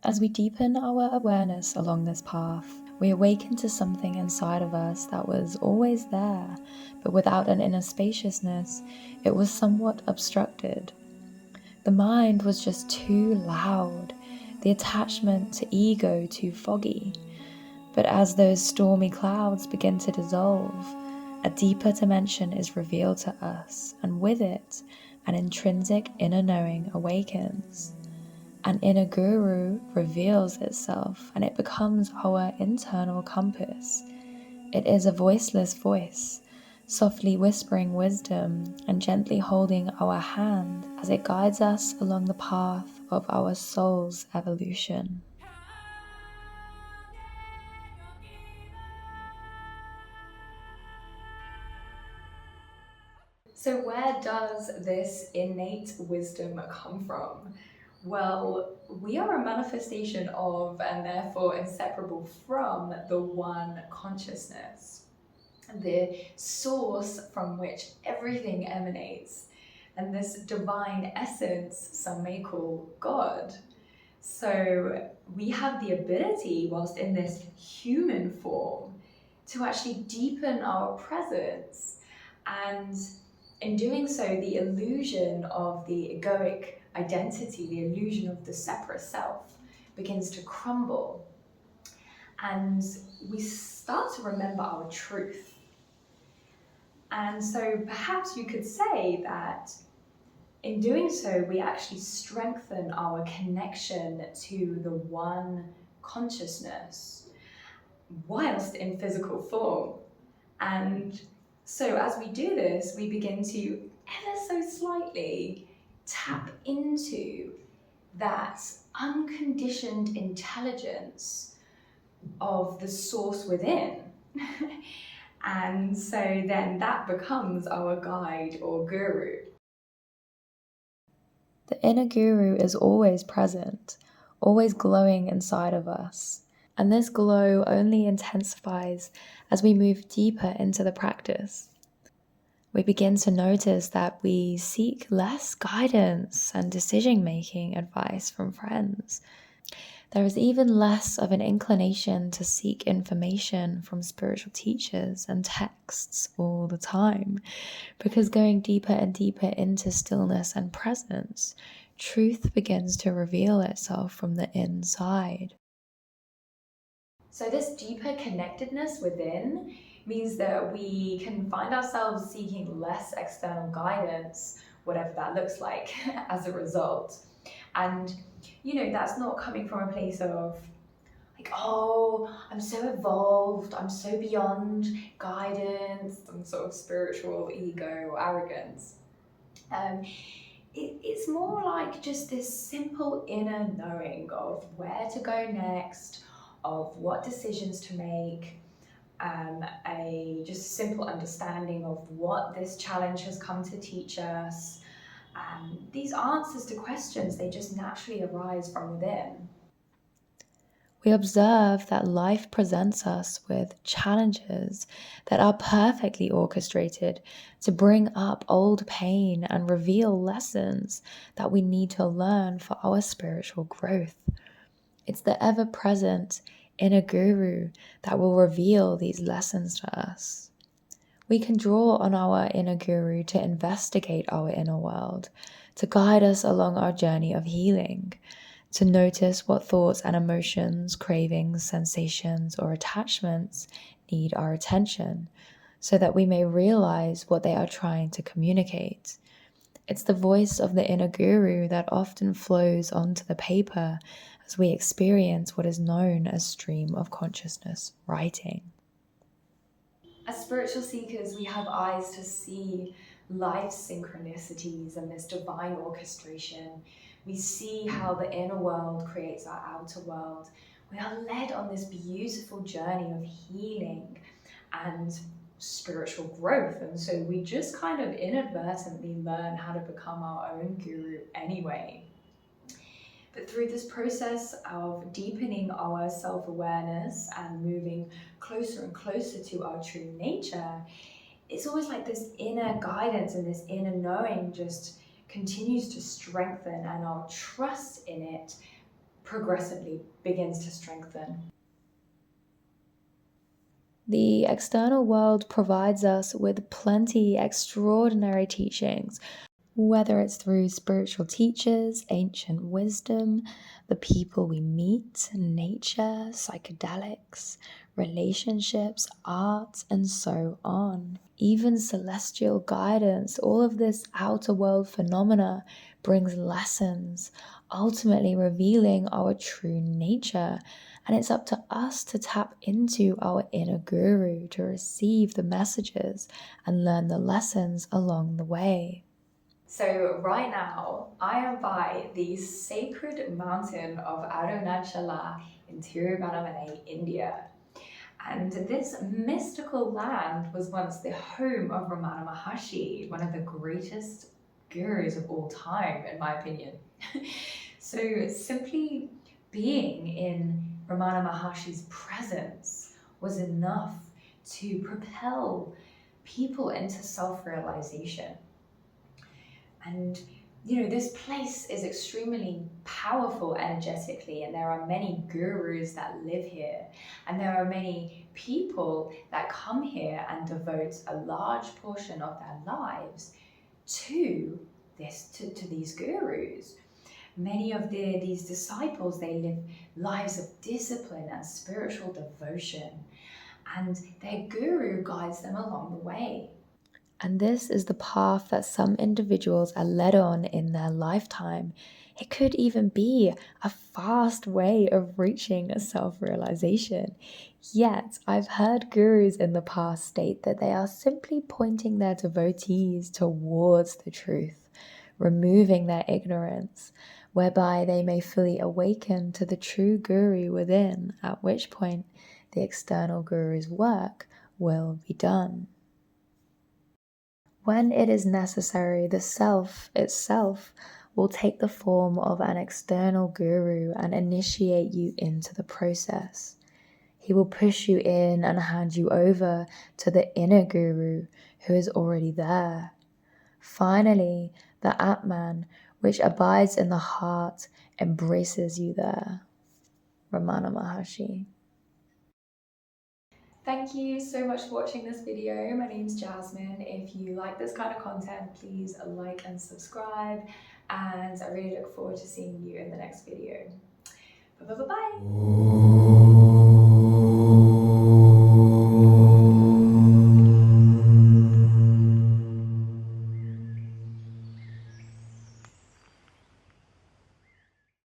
As we deepen our awareness along this path, we awaken to something inside of us that was always there, but without an inner spaciousness, it was somewhat obstructed. The mind was just too loud, the attachment to ego too foggy. But as those stormy clouds begin to dissolve, a deeper dimension is revealed to us, and with it, an intrinsic inner knowing awakens. An inner guru reveals itself, and it becomes our internal compass. It is a voiceless voice, softly whispering wisdom and gently holding our hand as it guides us along the path of our soul's evolution. So, where does this innate wisdom come from? Well, we are a manifestation of, and therefore inseparable from, the one consciousness, the source from which everything emanates, and this divine essence some may call God. So we have the ability, whilst in this human form, to actually deepen our presence, and in doing so, the illusion of the egoic identity, the illusion of the separate self, begins to crumble, and we start to remember our truth. And so perhaps you could say that in doing so, we actually strengthen our connection to the one consciousness whilst in physical form. And so as we do this, we begin to ever so slightly tap into that unconditioned intelligence of the source within. And so then that becomes our guide or guru. The inner guru is always present, always glowing inside of us. And this glow only intensifies as we move deeper into the practice. We begin to notice that we seek less guidance and decision-making advice from friends. There is even less of an inclination to seek information from spiritual teachers and texts all the time, because going deeper and deeper into stillness and presence, truth begins to reveal itself from the inside. So this deeper connectedness within means that we can find ourselves seeking less external guidance, whatever that looks like, as a result. And, that's not coming from a place of like, oh, I'm so evolved, I'm so beyond guidance, some sort of spiritual ego or arrogance. It's more like just this simple inner knowing of where to go next, of what decisions to make, a just simple understanding of what this challenge has come to teach us. These answers to questions, they just naturally arise from within. We observe that life presents us with challenges that are perfectly orchestrated to bring up old pain and reveal lessons that we need to learn for our spiritual growth. It's the ever-present inner guru that will reveal these lessons to us. We can draw on our inner guru to investigate our inner world, to guide us along our journey of healing, to notice what thoughts and emotions, cravings, sensations, or attachments need our attention, so that we may realize what they are trying to communicate. It's the voice of the inner guru that often flows onto the paper as we experience what is known as stream of consciousness writing. As spiritual seekers, we have eyes to see life's synchronicities and this divine orchestration. We see how the inner world creates our outer world. We are led on this beautiful journey of healing and spiritual growth. And so we just kind of inadvertently learn how to become our own guru anyway. But through this process of deepening our self-awareness and moving closer and closer to our true nature, it's always like this inner guidance and this inner knowing just continues to strengthen, and our trust in it progressively begins to strengthen. The external world provides us with plenty extraordinary teachings, whether it's through spiritual teachers, ancient wisdom, the people we meet, nature, psychedelics, relationships, art, and so on. Even celestial guidance, all of this outer world phenomena brings lessons, ultimately revealing our true nature. And it's up to us to tap into our inner guru to receive the messages and learn the lessons along the way. So right now, I am by the sacred mountain of Arunachalam in Tiruvannamalai, India. And this mystical land was once the home of Ramana Maharshi, one of the greatest gurus of all time, in my opinion. So simply being in Ramana Maharshi's presence was enough to propel people into self-realization. And this place is extremely powerful energetically, and there are many gurus that live here, and there are many people that come here and devote a large portion of their lives to these gurus. Many of these disciples, they live lives of discipline and spiritual devotion, and their guru guides them along the way. And this is the path that some individuals are led on in their lifetime. It could even be a fast way of reaching a self realization. Yet, I've heard gurus in the past state that they are simply pointing their devotees towards the truth, removing their ignorance, whereby they may fully awaken to the true guru within, at which point the external guru's work will be done. When it is necessary, the self itself will take the form of an external guru and initiate you into the process. He will push you in and hand you over to the inner guru who is already there. Finally, the Atman, which abides in the heart, embraces you there. Ramana Maharshi. Thank you so much for watching this video. My name's Jasmine. If you like this kind of content, please like and subscribe. And I really look forward to seeing you in the next video. Bye bye bye bye.